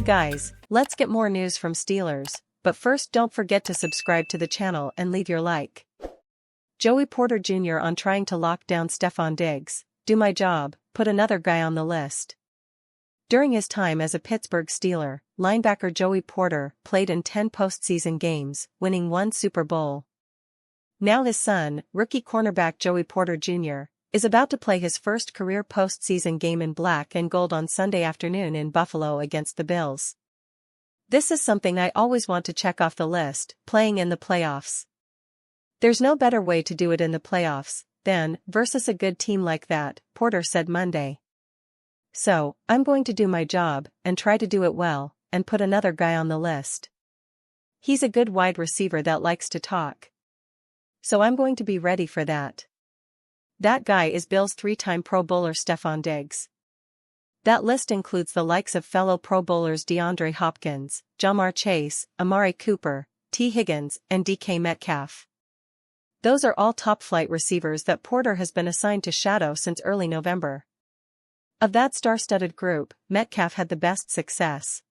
guys, let's get more news from Steelers, but first don't forget to subscribe to the channel and leave your like. Joey Porter Jr. on trying to lock down Stefon Diggs, do my job, put another guy on the list. During his time as a Pittsburgh Steeler, linebacker Joey Porter played in 10 postseason games, winning 1 Super Bowl. Now his son, rookie cornerback Joey Porter Jr., is about to play his first career postseason game in black and gold on Sunday afternoon in Buffalo against the Bills. This is something I always want to check off the list, playing in the playoffs. There's no better way to do it in the playoffs than versus a good team like that, Porter said Monday. So, I'm going to do my job and try to do it well, and put another guy on the list. He's a good wide receiver that likes to talk. So I'm going to be ready for that. That guy is Bills 3-time Pro Bowler Stefon Diggs. That list includes the likes of fellow Pro Bowlers DeAndre Hopkins, Ja'Marr Chase, Amari Cooper, T. Higgins, and DK Metcalf. Those are all top-flight receivers that Porter has been assigned to shadow since early November. Of that star-studded group, Metcalf had the best success.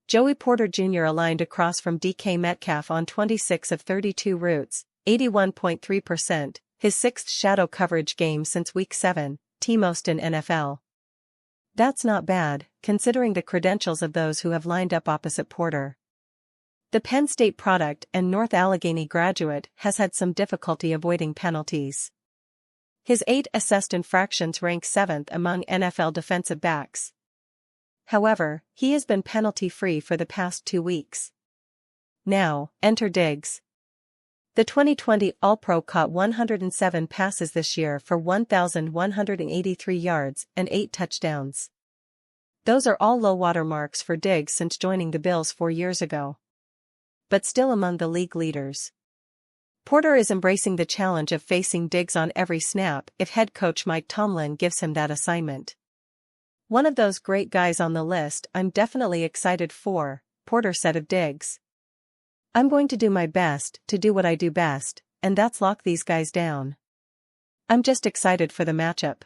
Joey Porter Jr. aligned across from DK Metcalf on 26 of 32 routes, 81.3%, his 6th shadow coverage game since Week 7, T-most in NFL. That's not bad, considering the credentials of those who have lined up opposite Porter. The Penn State product and North Allegheny graduate has had some difficulty avoiding penalties. His 8 assessed infractions rank 7th among NFL defensive backs. However, he has been penalty-free for the past 2 weeks. Now, enter Diggs. The 2020 All-Pro caught 107 passes this year for 1,183 yards and 8 touchdowns. Those are all low-water marks for Diggs since joining the Bills 4 years ago. But still among the league leaders. Porter is embracing the challenge of facing Diggs on every snap if head coach Mike Tomlin gives him that assignment. One of those great guys on the list I'm definitely excited for, Porter said of Diggs. I'm going to do my best to do what I do best, and that's lock these guys down. I'm just excited for the matchup.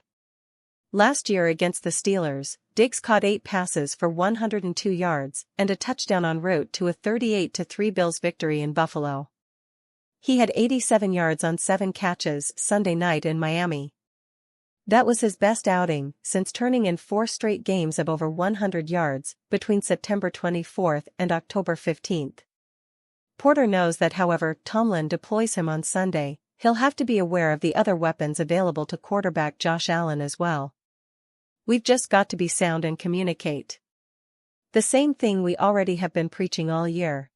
Last year against the Steelers, Diggs caught 8 passes for 102 yards and a touchdown en route to a 38-3 Bills victory in Buffalo. He had 87 yards on 7 catches Sunday night in Miami. That was his best outing since turning in 4 straight games of over 100 yards between September 24 and October 15. Porter knows that however Tomlin deploys him on Sunday, he'll have to be aware of the other weapons available to quarterback Josh Allen as well. We've just got to be sound and communicate. The same thing we already have been preaching all year.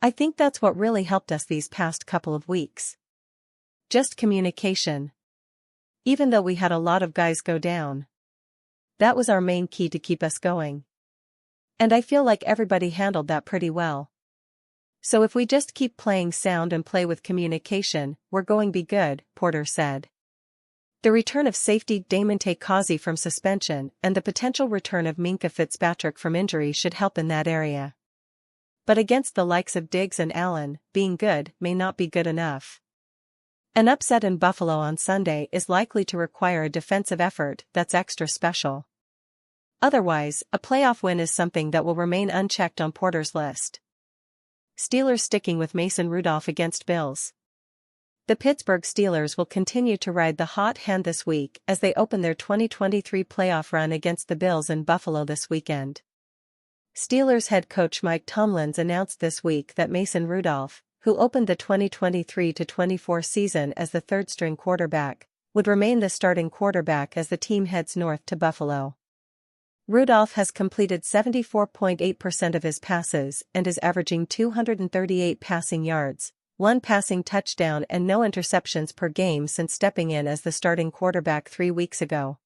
I think that's what really helped us these past couple of weeks. Just communication. Even though we had a lot of guys go down. That was our main key to keep us going. And I feel like everybody handled that pretty well. So if we just keep playing sound and play with communication, we're going to be good, Porter said. The return of safety Damontae Kazee from suspension and the potential return of Minkah Fitzpatrick from injury should help in that area. But against the likes of Diggs and Allen, being good may not be good enough. An upset in Buffalo on Sunday is likely to require a defensive effort that's extra special. Otherwise, a playoff win is something that will remain unchecked on Porter's list. Steelers sticking with Mason Rudolph against Bills. The Pittsburgh Steelers will continue to ride the hot hand this week as they open their 2023 playoff run against the Bills in Buffalo this weekend. Steelers head coach Mike Tomlin announced this week that Mason Rudolph, who opened the 2023-24 season as the third-string quarterback, would remain the starting quarterback as the team heads north to Buffalo. Rudolph has completed 74.8% of his passes and is averaging 238 passing yards, 1 passing touchdown and no interceptions per game since stepping in as the starting quarterback 3 weeks ago.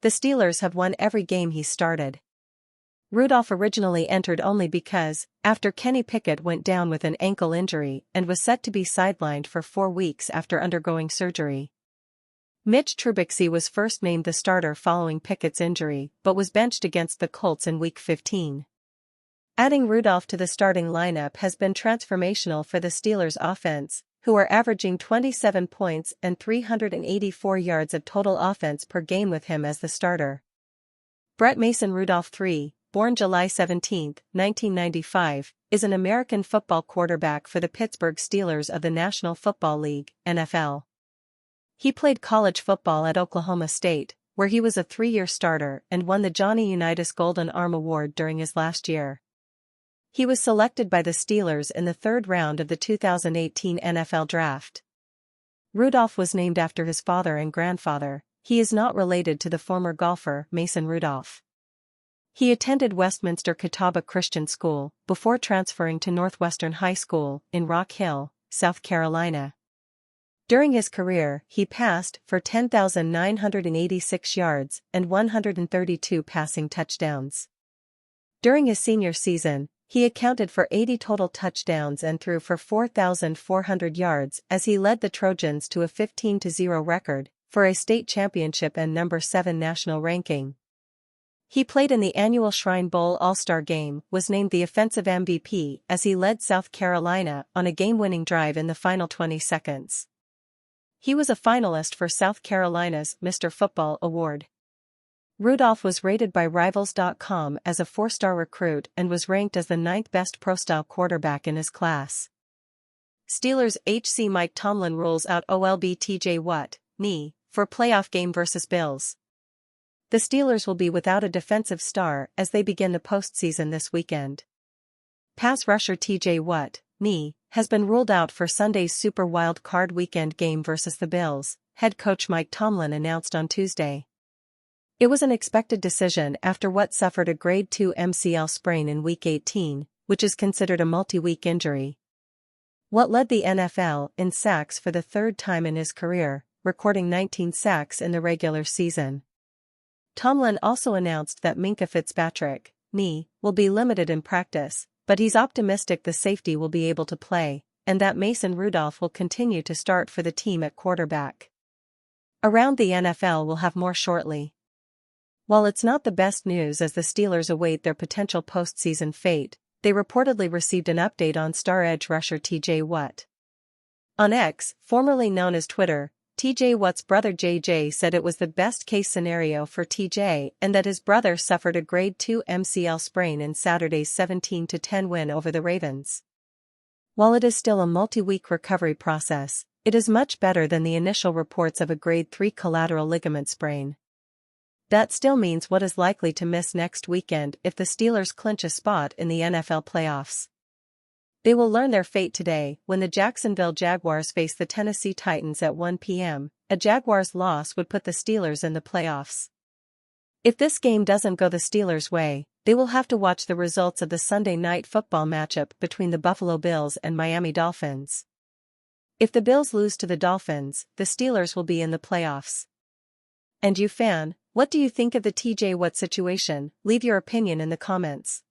The Steelers have won every game he started. Rudolph originally entered only because, after Kenny Pickett went down with an ankle injury and was set to be sidelined for 4 weeks after undergoing surgery. Mitch Trubisky was first named the starter following Pickett's injury but was benched against the Colts in Week 15. Adding Rudolph to the starting lineup has been transformational for the Steelers' offense, who are averaging 27 points and 384 yards of total offense per game with him as the starter. Brett Mason Rudolph 3, born July 17, 1995, is an American football quarterback for the Pittsburgh Steelers of the National Football League, NFL. He played college football at Oklahoma State, where he was a 3-year starter and won the Johnny Unitas Golden Arm Award during his last year. He was selected by the Steelers in the third round of the 2018 NFL Draft. Rudolph was named after his father and grandfather. He is not related to the former golfer Mason Rudolph. He attended Westminster Catawba Christian School before transferring to Northwestern High School in Rock Hill, South Carolina. During his career, he passed for 10,986 yards and 132 passing touchdowns. During his senior season, he accounted for 80 total touchdowns and threw for 4,400 yards as he led the Trojans to a 15-0 record for a state championship and number 7 national ranking. He played in the annual Shrine Bowl All-Star Game, was named the offensive MVP as he led South Carolina on a game-winning drive in the final 20 seconds. He was a finalist for South Carolina's Mr. Football Award. Rudolph was rated by Rivals.com as a 4-star recruit and was ranked as the 9th best pro-style quarterback in his class. Steelers HC Mike Tomlin rules out OLB TJ Watt, knee, for playoff game versus Bills. The Steelers will be without a defensive star as they begin the postseason this weekend. Pass rusher TJ Watt, knee, has been ruled out for Sunday's Super Wild Card Weekend game versus the Bills, head coach Mike Tomlin announced on Tuesday. It was an expected decision after Watt suffered a Grade 2 MCL sprain in Week 18, which is considered a multi-week injury. Watt led the NFL in sacks for the third time in his career, recording 19 sacks in the regular season. Tomlin also announced that Minkah Fitzpatrick, knee, will be limited in practice, but he's optimistic the safety will be able to play, and that Mason Rudolph will continue to start for the team at quarterback. Around the NFL will have more shortly. While it's not the best news as the Steelers await their potential postseason fate, they reportedly received an update on star edge rusher TJ Watt. On X, formerly known as Twitter, TJ Watt's brother JJ said it was the best-case scenario for TJ and that his brother suffered a Grade 2 MCL sprain in Saturday's 17-10 win over the Ravens. While it is still a multi-week recovery process, it is much better than the initial reports of a Grade 3 collateral ligament sprain. That still means Watt is likely to miss next weekend if the Steelers clinch a spot in the NFL playoffs. They will learn their fate today when the Jacksonville Jaguars face the Tennessee Titans at 1 p.m. A Jaguars loss would put the Steelers in the playoffs. If this game doesn't go the Steelers' way, they will have to watch the results of the Sunday night football matchup between the Buffalo Bills and Miami Dolphins. If the Bills lose to the Dolphins, the Steelers will be in the playoffs. And you fan, what do you think of the TJ Watt situation? Leave your opinion in the comments.